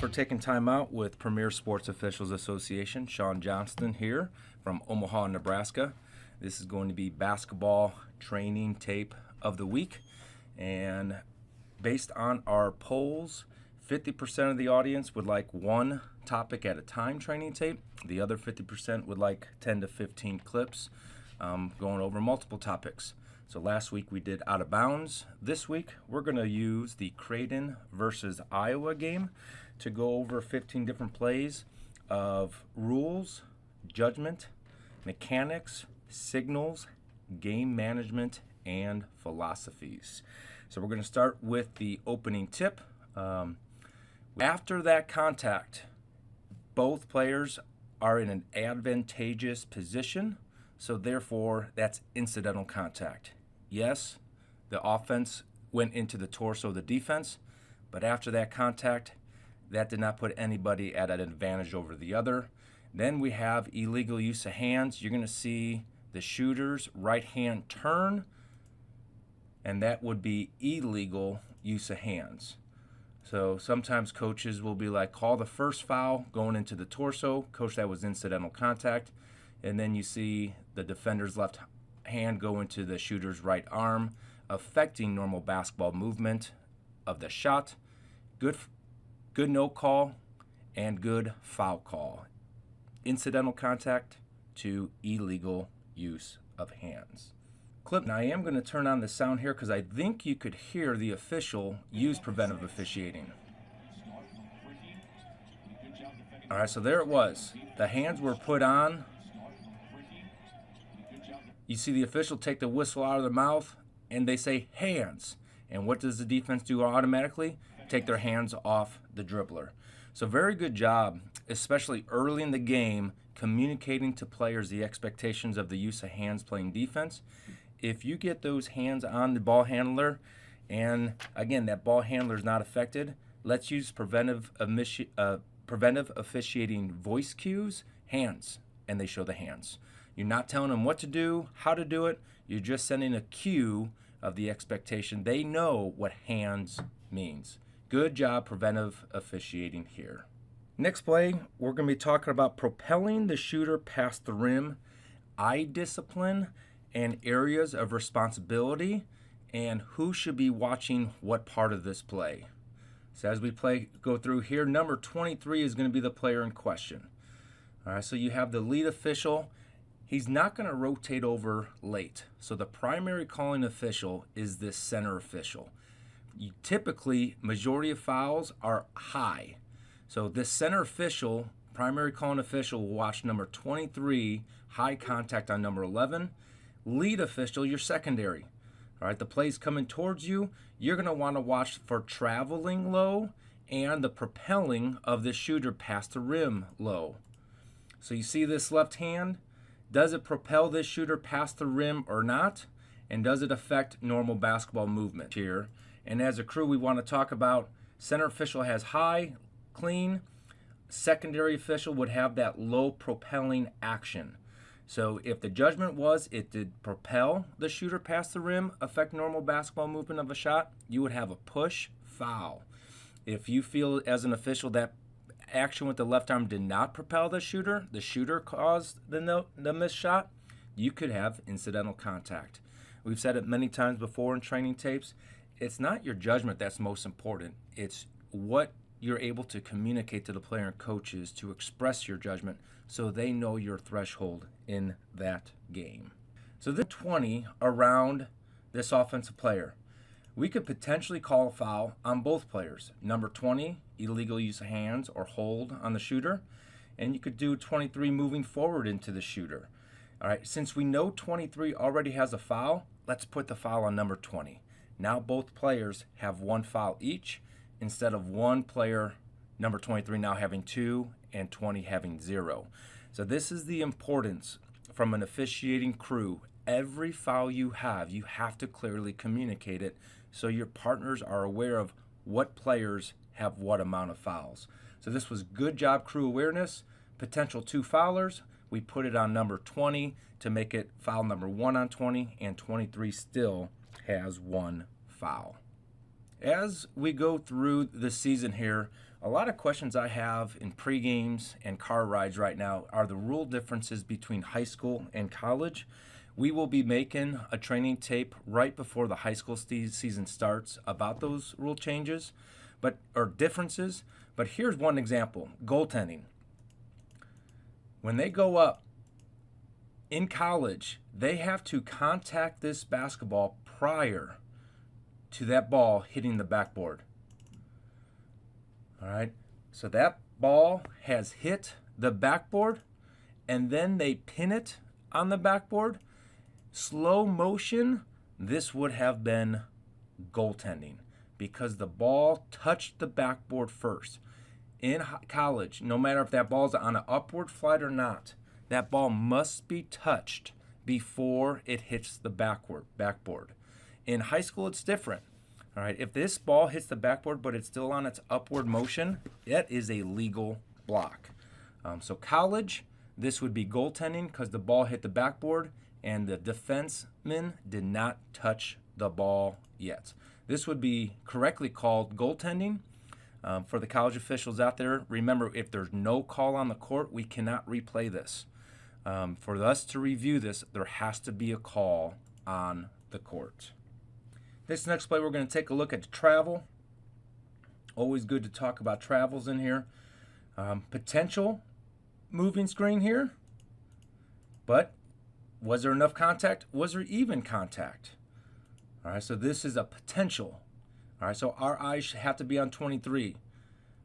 for taking time out with Premier Sports Officials Association. Sean Johnston here from Omaha, Nebraska. This is going to be basketball training tape of the week. And based on our polls, 50% of the audience would like one topic at a time training tape. The other 50% would like 10 to 15 clips going over multiple topics. So last week we did Out of Bounds. This week we're going to use the Creighton versus Iowa game to go over 15 different plays of rules, judgment, mechanics, signals, game management, and philosophies. So we're going to start with the opening tip. After that contact, both players are in an advantageous position, so therefore that's incidental contact. Yes, the offense went into the torso of the defense, but after that contact, that did not put anybody at an advantage over the other. Then we have illegal use of hands. You're going to see the shooter's right hand turn, and that would be illegal use of hands. So sometimes coaches will be like, call the first foul going into the torso. Coach, that was incidental contact. And then you see the defender's left hand go into the shooter's right arm, affecting normal basketball movement of the shot. Good no call and good foul call. Incidental contact to illegal use of hands. Clip. Now I am going to turn on the sound here because I think you could hear the official use preventive officiating. All right, so there it was. The hands were put on. You see the official take the whistle out of their mouth and they say hands. And what does the defense do automatically? Take their hands off the dribbler. So very good job, especially early in the game, communicating to players the expectations of the use of hands playing defense. If you get those hands on the ball handler, and again, that ball handler is not affected, let's use preventive officiating voice cues, hands, and they show the hands. You're not telling them what to do, how to do it. You're just sending a cue of the expectation. They know what hands means. Good job preventive officiating here. Next play, we're going to be talking about propelling the shooter past the rim, eye discipline, and areas of responsibility, and who should be watching what part of this play. So as we go through here, number 23 is going to be the player in question. All right, so you have the lead official. He's not going to rotate over late. So the primary calling official is this center official. Typically, majority of fouls are high. So this center official, primary calling official, will watch number 23, high contact on number 11. Lead official, your secondary. All right, the play's coming towards you. You're going to want to watch for traveling low and the propelling of the shooter past the rim low. So you see this left hand? Does it propel this shooter past the rim or not? And does it affect normal basketball movement here? And as a crew, we want to talk about center official has high, clean. Secondary official would have that low propelling action. So if the judgment was it did propel the shooter past the rim, affect normal basketball movement of a shot, you would have a push foul. If you feel as an official that action with the left arm did not propel the shooter caused the missed shot, you could have incidental contact. We've said it many times before in training tapes. It's not your judgment that's most important. It's what you're able to communicate to the player and coaches to express your judgment so they know your threshold in that game. So the 20 around this offensive player. We could potentially call a foul on both players. Number 20, illegal use of hands or hold on the shooter. And you could do 23 moving forward into the shooter. All right, since we know 23 already has a foul, let's put the foul on number 20. Now both players have one foul each instead of one player, number 23, now having 2 and 20 having 0. So this is the importance from an officiating crew. Every foul you have to clearly communicate it so your partners are aware of what players have what amount of fouls. So this was good job crew awareness. Potential 2 foulers. We put it on number 20 to make it foul number 1 on 20, and 23 still has 1 foul. As we go through the season here, a lot of questions I have in pre-games and car rides right now are the rule differences between high school and college. We will be making a training tape right before the high school season starts about those rule changes or differences. But here's one example: goaltending. When they go up in college, they have to contact this basketball prior to that ball hitting the backboard. All right, so that ball has hit the backboard, and then they pin it on the backboard. Slow motion, this would have been goaltending because the ball touched the backboard first. In college, no matter if that ball's on an upward flight or not, that ball must be touched before it hits the backboard. In high school, it's different. All right, if this ball hits the backboard but it's still on its upward motion, that is a legal block. So college, this would be goaltending because the ball hit the backboard and the defenseman did not touch the ball yet. This would be correctly called goaltending. For the college officials out there, remember, if there's no call on the court, we cannot replay this. For us to review this, there has to be a call on the court. This next play, we're going to take a look at travel. Always good to talk about travels in here. Potential moving screen here. But was there enough contact? Was there even contact? All right, so this is a potential. All right, so our eyes have to be on 23.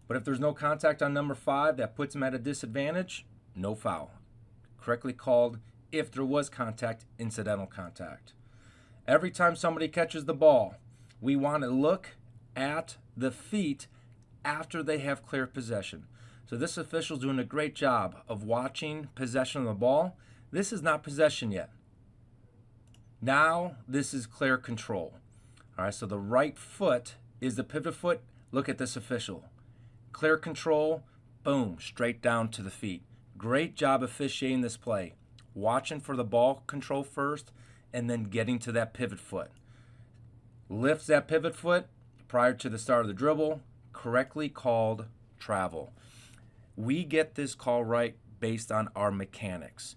But if there's no contact on number 5, that puts him at a disadvantage. No foul. Correctly called, if there was contact, incidental contact. Every time somebody catches the ball, we want to look at the feet after they have clear possession. So this official's doing a great job of watching possession of the ball. This is not possession yet. Now this is clear control. All right, so the right foot is the pivot foot. Look at this official. Clear control, boom, straight down to the feet. Great job officiating this play. Watching for the ball control first and then getting to that pivot foot. Lifts that pivot foot prior to the start of the dribble. Correctly called travel. We get this call right based on our mechanics.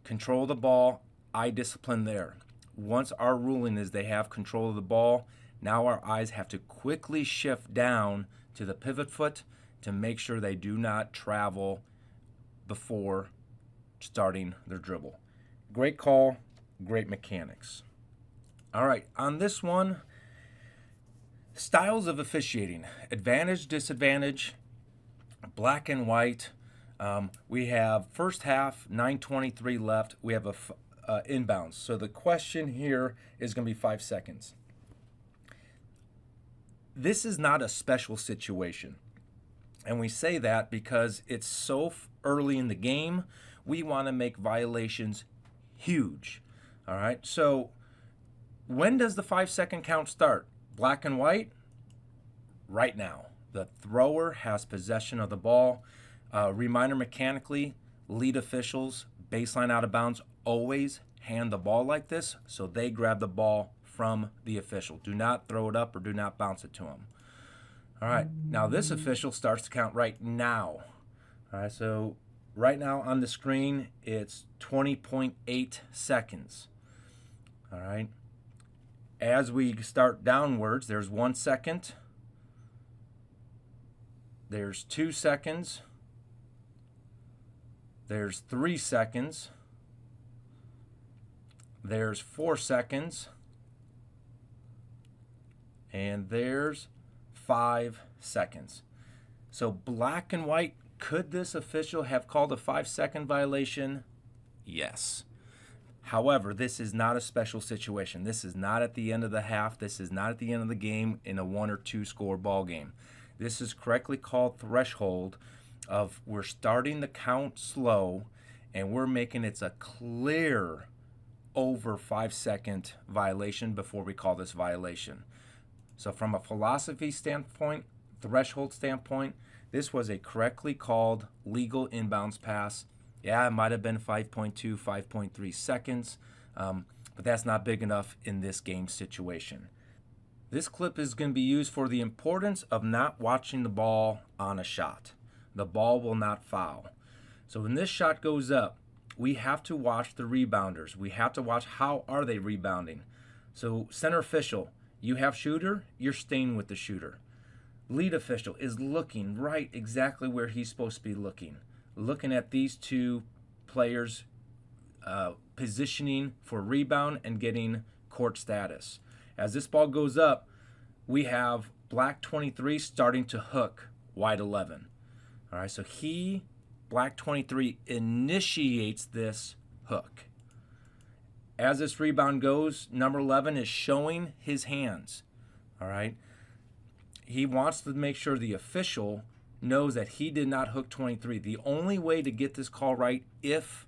Control the ball, eye discipline there. Once our ruling is they have control of the ball, now our eyes have to quickly shift down to the pivot foot to make sure they do not travel before starting their dribble. Great call, great mechanics. All right, on this one, styles of officiating: advantage, disadvantage, black and white. We have first half, 9:23 left. We have a inbounds. So the question here is going to be 5 seconds. This is not a special situation. And we say that because it's so early in the game, we want to make violations huge. All right, so when does the 5-second count start? Black and white? Right now. The thrower has possession of the ball. Reminder mechanically, lead officials, baseline out of bounds, always hand the ball like this so they grab the ball from the official. Do not throw it up or do not bounce it to them. All right, now this official starts to count right now. All right, so right now on the screen, it's 20.8 seconds. All right. As we start downwards, there's 1 second. There's 2 seconds. There's 3 seconds. There's 4 seconds. And there's 5 seconds. So black and white, could this official have called a 5-second violation? Yes. However, this is not a special situation. This is not at the end of the half. This is not at the end of the game in a 1 or 2 score ball game. This is correctly called threshold of we're starting the count slow and we're making it a clear over 5-second violation before we call this violation. So from a philosophy standpoint, threshold standpoint, this was a correctly called legal inbounds pass. Yeah, it might have been 5.2, 5.3 seconds, but that's not big enough in this game situation. This clip is going to be used for the importance of not watching the ball on a shot. The ball will not foul. So when this shot goes up, we have to watch the rebounders. We have to watch how are they rebounding. So center official, you have shooter, you're staying with the shooter. Lead official is looking right exactly where he's supposed to be looking at these two players positioning for rebound and getting court status. As this ball goes up, we have black 23 starting to hook white 11. All right, so black 23 initiates this hook. As this rebound goes, number 11 is showing his hands. All right. He wants to make sure the official knows that he did not hook 23. The only way to get this call right, if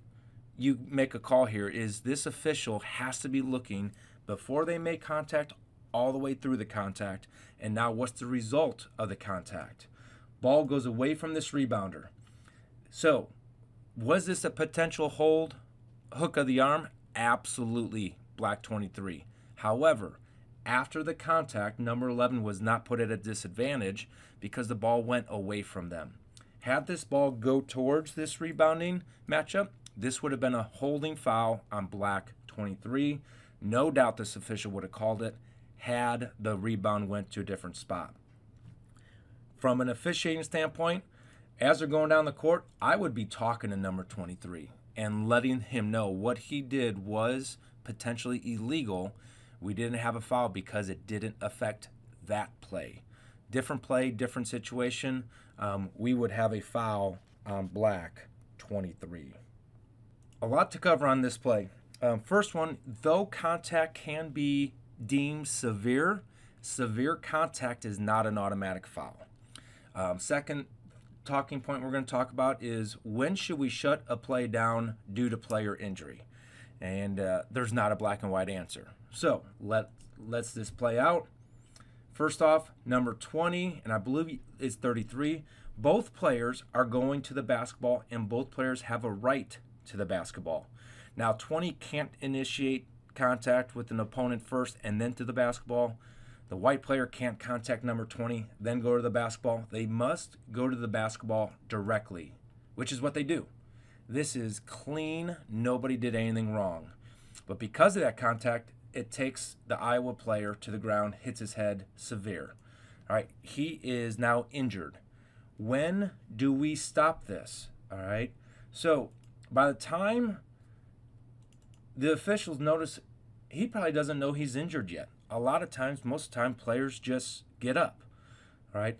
you make a call here, is this official has to be looking before they make contact all the way through the contact. And now what's the result of the contact? Ball goes away from this rebounder. So was this a potential hold, hook of the arm? Absolutely, black 23. However, after the contact, number 11 was not put at a disadvantage because the ball went away from them. Had this ball go towards this rebounding matchup, this would have been a holding foul on black 23. No doubt this official would have called it had the rebound went to a different spot. From an officiating standpoint, as they're going down the court, I would be talking to number 23 and letting him know what he did was potentially illegal. We didn't have a foul because it didn't affect that play. Different play, different situation. We would have a foul on black 23. A lot to cover on this play. First one, though contact can be deemed severe, severe contact is not an automatic foul. Second talking point we're going to talk about is when should we shut a play down due to player injury? And there's not a black and white answer. So let's this play out. First off, number 20, and I believe it's 33, both players are going to the basketball and both players have a right to the basketball. Now 20 can't initiate contact with an opponent first and then to the basketball. The white player can't contact number 20, then go to the basketball. They must go to the basketball directly, which is what they do. This is clean. Nobody did anything wrong. But because of that contact, it takes the Iowa player to the ground, hits his head, severe. All right, he is now injured. When do we stop this? All right, so by the time the officials notice, he probably doesn't know he's injured yet. A lot of times, most of the time, players just get up. All right,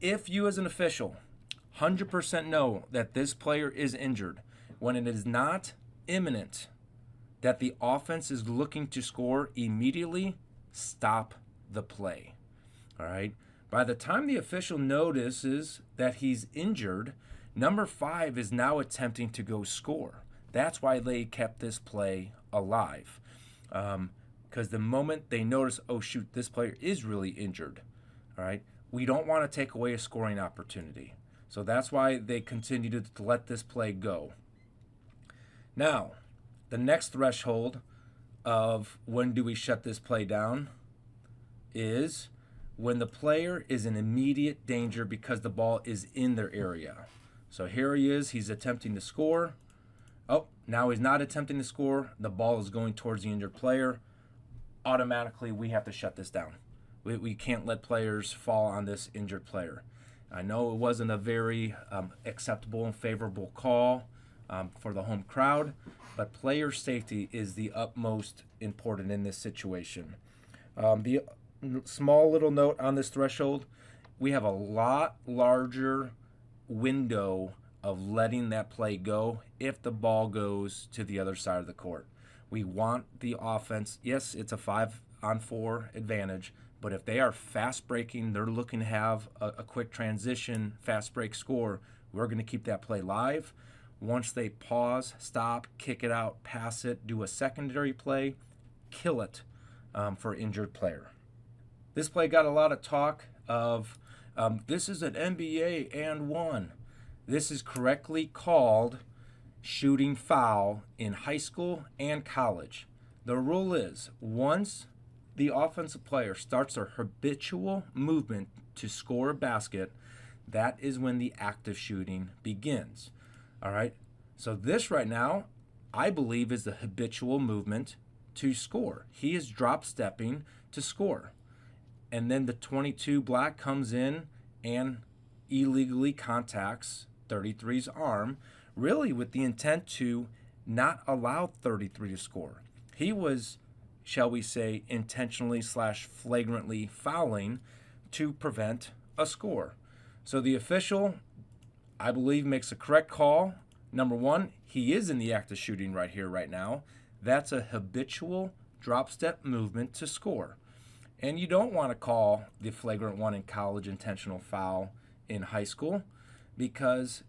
if you as an official 100% know that this player is injured, when it is not imminent that the offense is looking to score immediately, stop the play. All right. By the time the official notices that he's injured, number 5 is now attempting to go score. That's why they kept this play alive. Because the moment they notice, oh shoot, this player is really injured. All right. We don't want to take away a scoring opportunity. So that's why they continue to let this play go. Now, the next threshold of when do we shut this play down is when the player is in immediate danger because the ball is in their area. So here he is, he's attempting to score. Oh, now he's not attempting to score. The ball is going towards the injured player. Automatically, we have to shut this down. We can't let players fall on this injured player. I know it wasn't a very acceptable and favorable call for the home crowd, but player safety is the utmost important in this situation. The small little note on this threshold, we have a lot larger window of letting that play go if the ball goes to the other side of the court. We want the offense, yes, it's a 5-on-4 advantage, but if they are fast breaking, they're looking to have a quick transition, fast break score, we're going to keep that play live. Once they pause, stop, kick it out, pass it, do a secondary play, kill it for injured player. This play got a lot of talk of this is an NBA and one. This is correctly called shooting foul in high school and college. The rule is once the offensive player starts their habitual movement to score a basket, that is when the active shooting begins. All right? So this right now, I believe, is the habitual movement to score. He is drop stepping to score. And then the 22 black comes in and illegally contacts 33's arm, really with the intent to not allow 33 to score. He was, shall we say, intentionally / flagrantly fouling to prevent a score. So the official, I believe, makes a correct call. Number one, he is in the act of shooting right here, right now. That's a habitual drop step movement to score. And you don't want to call the flagrant one in college intentional foul in high school because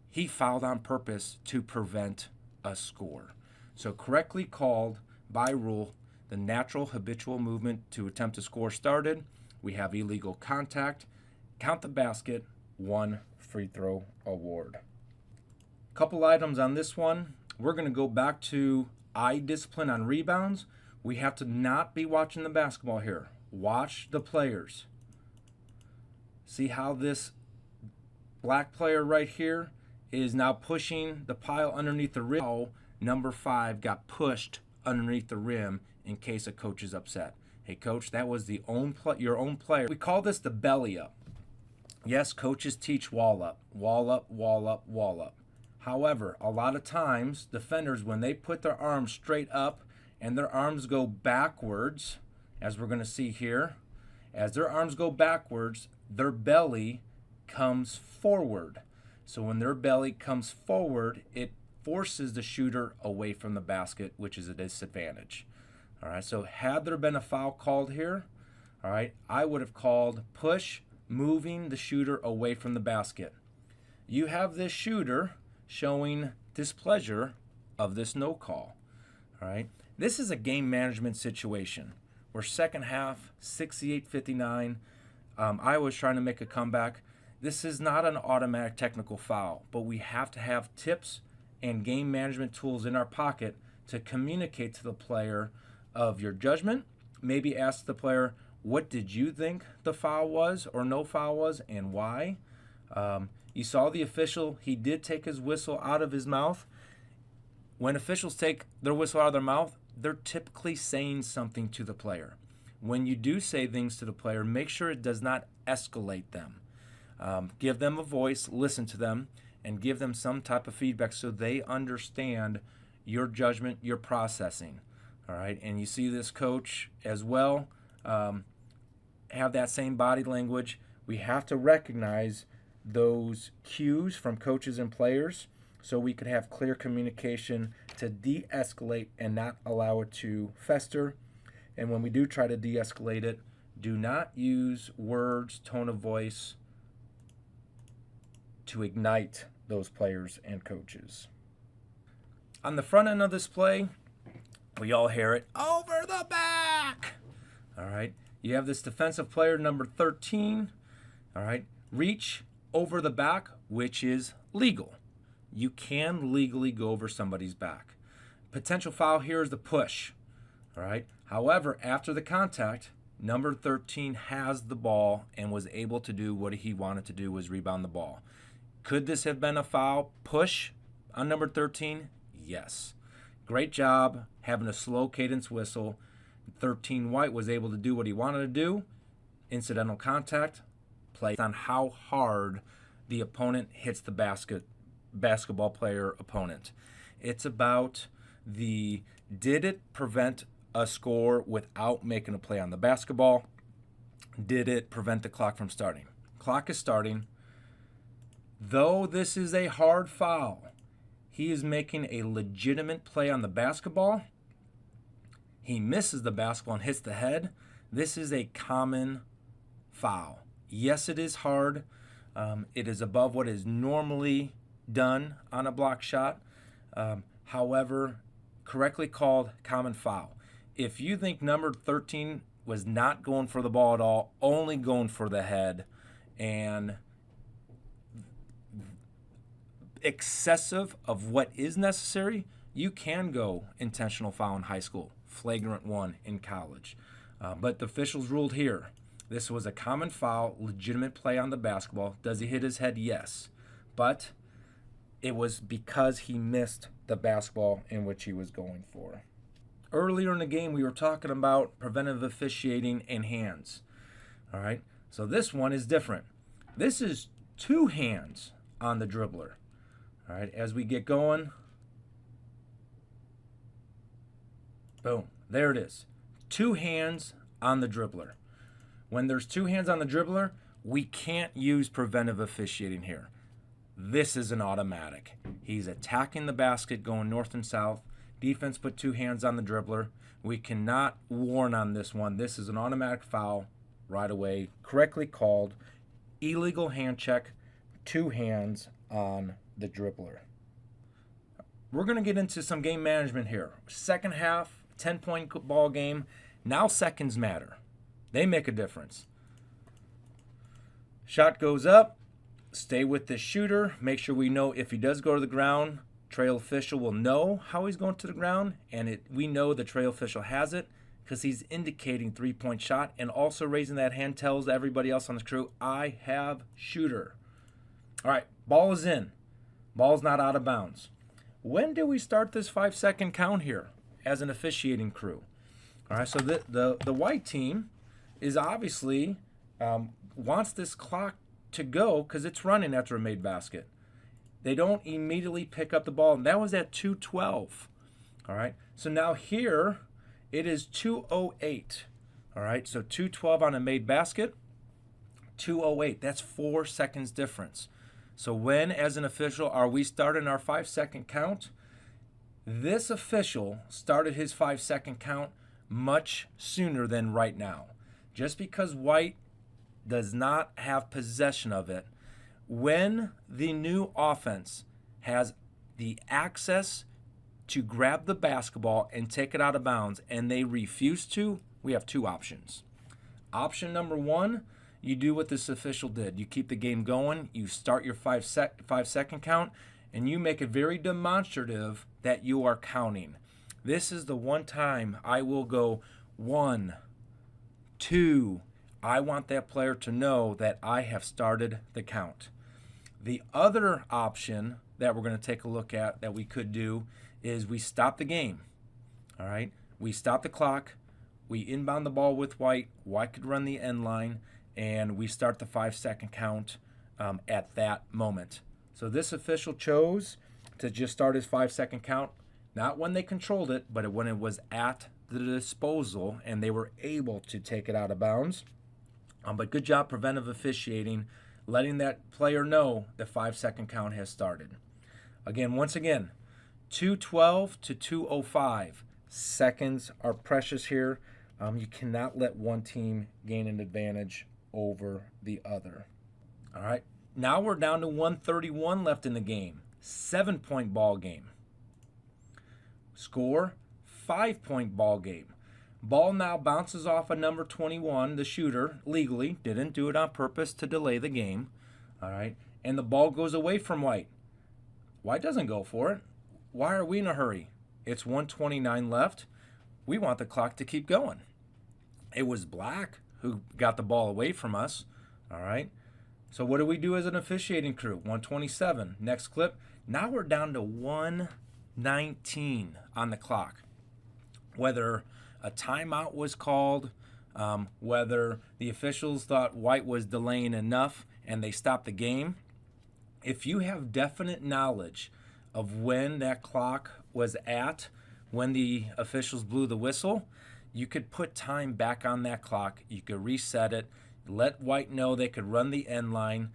he fouled on purpose to prevent a score. So correctly called by rule, the natural habitual movement to attempt to score started. We have illegal contact. Count the basket, 1 free throw award. Couple items on this one. We're going to go back to eye discipline on rebounds. We have to not be watching the basketball here. Watch the players. See how this black player right here is now pushing the pile underneath the rim. How number 5 got pushed underneath the rim in case a coach is upset. Hey, coach, that was your own player. We call this the belly up. Yes, coaches teach wall up, wall up, wall up, wall up. However, a lot of times, defenders, when they put their arms straight up and their arms go backwards, as we're going to see here, as their arms go backwards, their belly comes forward. So when their belly comes forward, it forces the shooter away from the basket, which is a disadvantage. All right, so had there been a foul called here, all right, I would have called push, moving the shooter away from the basket. You have this shooter showing displeasure of this no call. All right, this is a game management situation. We're second half, 68-59. Iowa's trying to make a comeback. This is not an automatic technical foul, but we have to have tips and game management tools in our pocket to communicate to the player of your judgment. Maybe ask the player, what did you think the foul was or no foul was and why? You saw the official, he did take his whistle out of his mouth. When officials take their whistle out of their mouth, they're typically saying something to the player. When you do say things to the player, make sure it does not escalate them. Give them a voice, listen to them, and give them some type of feedback so they understand your judgment, your processing. All right, and you see this coach as well have that same body language. We have to recognize those cues from coaches and players so we could have clear communication to de-escalate and not allow it to fester. And when we do try to de-escalate it, do not use words, tone of voice to ignite those players and coaches. On the front end of this play, we all hear it, over the back. All right, you have this defensive player, number 13, all right, reach over the back, which is legal. You can legally go over somebody's back. Potential foul here is the push, all right? However, after the contact, number 13 has the ball and was able to do what he wanted to do, was rebound the ball. Could this have been a foul push on number 13? Yes. Great job having a slow cadence whistle. 13 White was able to do what he wanted to do. Incidental contact, play on how hard the opponent hits the basketball player opponent. It's about did it prevent a score without making a play on the basketball? Did it prevent the clock from starting? Clock is starting. Though this is a hard foul, he is making a legitimate play on the basketball. He misses the basketball and hits the head. This is a common foul. Yes, it is hard. It is above what is normally done on a block shot. However, correctly called common foul. If you think number 13 was not going for the ball at all, only going for the head, and excessive of what is necessary, you can go intentional foul in high school, flagrant one in college. But the officials ruled here. This was a common foul, legitimate play on the basketball. Does he hit his head? Yes. But it was because he missed the basketball in which he was going for. Earlier in the game, we were talking about preventive officiating and hands. All right, so this one is different. This is 2 hands on the dribbler. All right, as we get going, boom, there it is. 2 hands on the dribbler. When there's 2 hands on the dribbler, we can't use preventive officiating here. This is an automatic. He's attacking the basket going north and south. Defense put 2 hands on the dribbler. We cannot warn on this one. This is an automatic foul right away. Correctly called. Illegal hand check. 2 hands on the dribbler. We're going to get into some game management here. Second half, 10-point ball game. Now seconds matter. They make a difference. Shot goes up. Stay with the shooter. Make sure we know if he does go to the ground, trail official will know how he's going to the ground, and we know the trail official has it because he's indicating 3-point shot, and also raising that hand tells everybody else on the crew, I have shooter. All right, ball is in. Ball's not out of bounds. When do we start this 5-second count here as an officiating crew? All right, so the white team is obviously wants this clock to go because it's running after a made basket. They don't immediately pick up the ball, and that was at 2:12. All right, so now here it is 2:08. All right, so 2:12 on a made basket, 2:08. That's 4 seconds difference. So when, as an official, are we starting our 5-second count? This official started his 5-second count much sooner than right now. Just because white does not have possession of it, when the new offense has the access to grab the basketball and take it out of bounds and they refuse to, we have 2 options. Option number 1, you do what this official did. You keep the game going, you start your 5-second count, and you make it very demonstrative that you are counting. This is the one time I will go 1, 2. I want that player to know that I have started the count. The other option that we're going to take a look at that we could do is we stop the game. All right, we stop the clock, we inbound the ball with white. White could run the end line, and we start the 5-second count at that moment. So this official chose to just start his 5-second count, not when they controlled it, but when it was at the disposal and they were able to take it out of bounds. But good job preventive officiating, letting that player know the 5-second count has started. Once again, 2:12 to 2:05 seconds are precious here. You cannot let one team gain an advantage over the other. All right, now we're down to 1:31 left in the game. 7-point ball game. Score, 5-point ball game. Ball now bounces off of number 21, the shooter, legally. Didn't do it on purpose to delay the game. All right. And the ball goes away from white. White doesn't go for it. Why are we in a hurry? It's 1:29 left. We want the clock to keep going. It was black who got the ball away from us. All right. So what do we do as an officiating crew? 1:27. Next clip. Now we're down to 1:19 on the clock. Whether a timeout was called, whether the officials thought white was delaying enough and they stopped the game. If you have definite knowledge of when that clock was at, when the officials blew the whistle, you could put time back on that clock. You could reset it, let white know they could run the end line.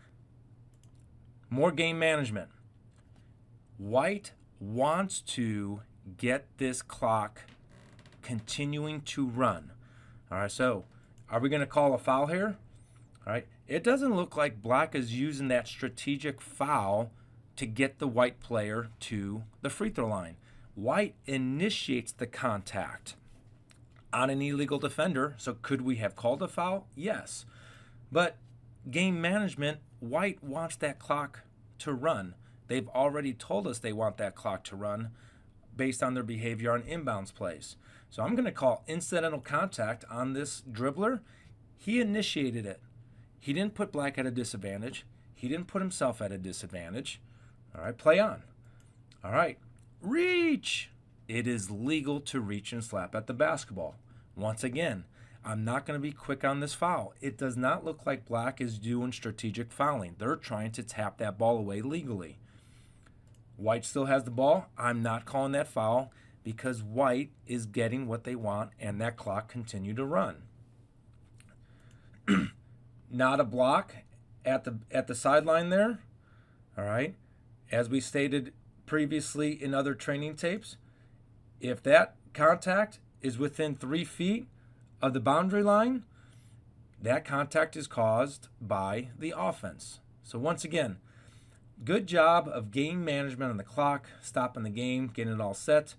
More game management. White wants to get this clock continuing to run. All right, so are we going to call a foul here? All right, it doesn't look like black is using that strategic foul to get the white player to the free throw line. White initiates the contact on an illegal defender, so could we have called a foul? Yes. But game management, white wants that clock to run. They've already told us they want that clock to run based on their behavior on inbounds plays. So I'm going to call incidental contact on this dribbler. He initiated it. He didn't put black at a disadvantage. He didn't put himself at a disadvantage. All right, play on. All right, reach. It is legal to reach and slap at the basketball. Once again, I'm not going to be quick on this foul. It does not look like black is doing strategic fouling. They're trying to tap that ball away legally. White still has the ball. I'm not calling that foul because white is getting what they want and that clock continued to run. Not a block at the sideline there. All right. As we stated previously in other training tapes, if that contact is within 3 feet of the boundary line, that contact is caused by the offense. So once again, good job of game management on the clock, stopping the game, getting it all set.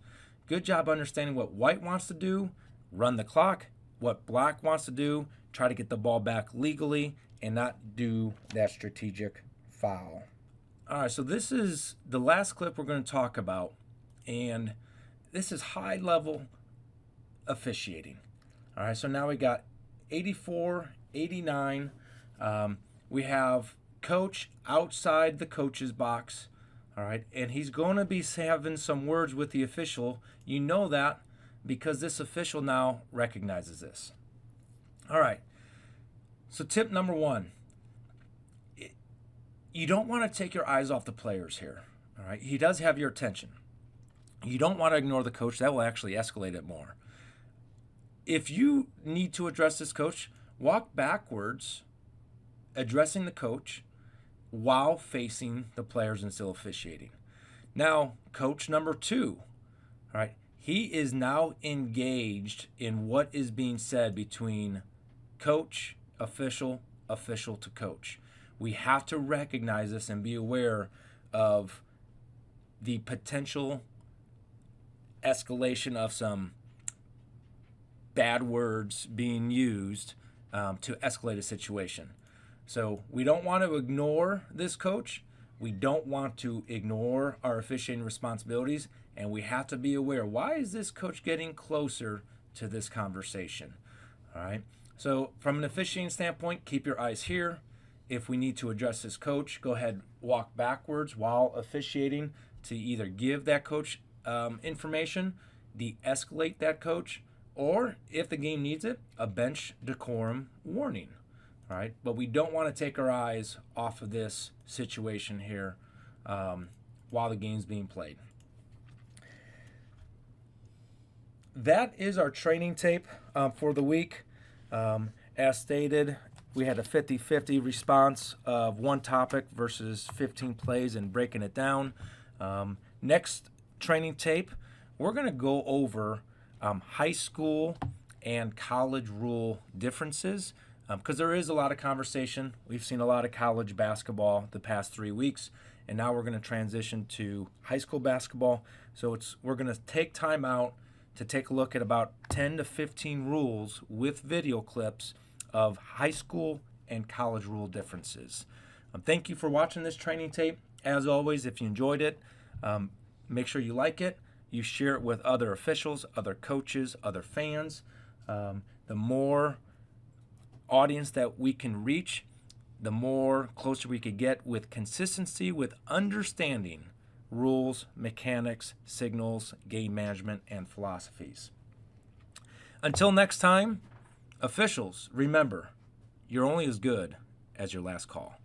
Good job understanding what white wants to do, run the clock. What black wants to do, try to get the ball back legally and not do that strategic foul. All right, so this is the last clip we're going to talk about, and this is high-level officiating. All right, so now we got 84, 89. We have coach outside the coach's box, all right, and he's going to be having some words with the official. You know that because this official now recognizes this. All right, so tip number 1. You don't want to take your eyes off the players here. All right, he does have your attention. You don't want to ignore the coach. That will actually escalate it more. If you need to address this coach, walk backwards, addressing the coach while facing the players and still officiating. Now, coach number 2, all right, he is now engaged in what is being said between coach, official to coach. We have to recognize this and be aware of the potential escalation of some bad words being used to escalate a situation. So we don't want to ignore this coach. We don't want to ignore our officiating responsibilities, and we have to be aware, why is this coach getting closer to this conversation? All right. So from an officiating standpoint, keep your eyes here. If we need to address this coach, go ahead, walk backwards while officiating to either give that coach information, de-escalate that coach, or if the game needs it, a bench decorum warning. All right, but we don't want to take our eyes off of this situation here while the game's being played. That is our training tape for the week. As stated, we had a 50-50 response of one topic versus 15 plays and breaking it down. Next training tape, we're going to go over high school and college rule differences because there is a lot of conversation. We've seen a lot of college basketball the past 3 weeks, and now we're going to transition to high school basketball. So we're going to take time out to take a look at about 10 to 15 rules with video clips of high school and college rule differences. Thank you for watching this training tape. As always, if you enjoyed it, make sure you like it. You share it with other officials, other coaches, other fans. The more audience that we can reach, the more closer we could get with consistency, with understanding rules, mechanics, signals, game management, and philosophies. Until next time, officials, remember, you're only as good as your last call.